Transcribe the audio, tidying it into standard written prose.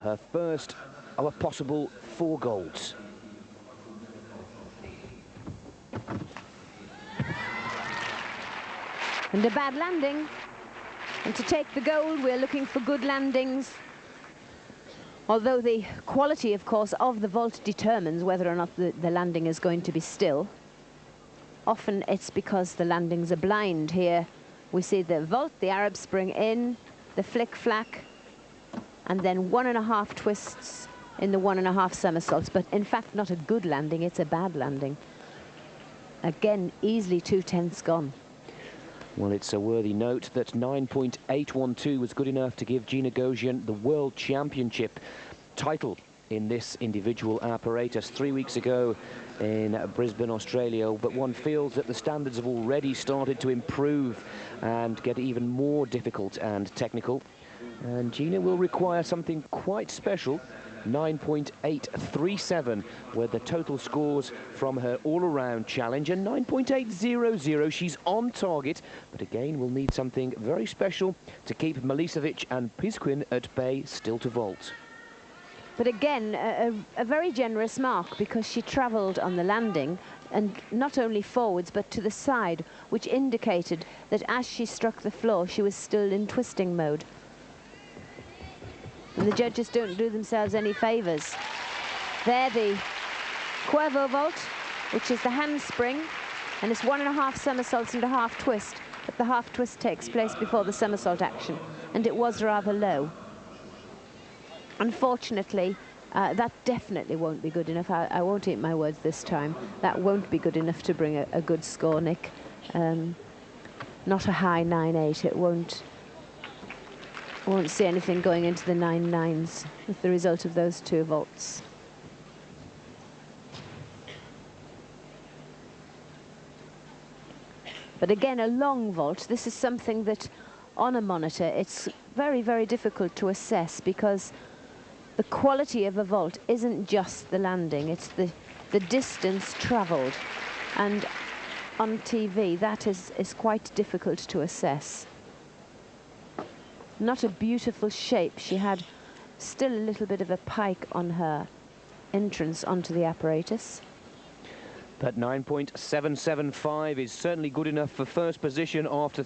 Her first of a possible 4 golds. And a bad landing. And to take the gold, we're looking for good landings. Although the quality, of course, of the vault determines whether or not the landing is going to be still. Often it's because the landings are blind. Here we see the vault, the Arab Spring in, the flick-flack, and then 1.5 twists in the 1.5 somersaults. But in fact, not a good landing, it's a bad landing. Again, easily 2/10 gone. Well, it's a worthy note that 9.812 was good enough to give Gina Gogean the World Championship title in this individual apparatus 3 weeks ago in Brisbane, Australia. But one feels that the standards have already started to improve and get even more difficult and technical. And Gina will require something quite special. 9.837 were the total scores from her all-around challenge, and 9.800. She's on target, but again we'll need something very special to keep Milicevic and Pisquin at bay, still to vault. But again, a very generous mark, because she travelled on the landing, and not only forwards but to the side, which indicated that as she struck the floor she was still in twisting mode. And the judges don't do themselves any favours. There, the Cuervo vault, which is the handspring, and it's 1.5 somersaults and a half twist, but the half twist takes place before the somersault action, and it was rather low. Unfortunately, that definitely won't be good enough. I won't eat my words this time. That won't be good enough to bring a good score, Nick. Not a high 9.8. It won't. I won't see anything going into the 9.9s with the result of those 2 vaults. But again, a long vault. This is something that on a monitor it's very, very difficult to assess, because the quality of a vault isn't just the landing, it's the distance travelled. And on TV, that is quite difficult to assess. Not a beautiful shape. She had still a little bit of a pike on her entrance onto the apparatus. But 9.775 is certainly good enough for first position after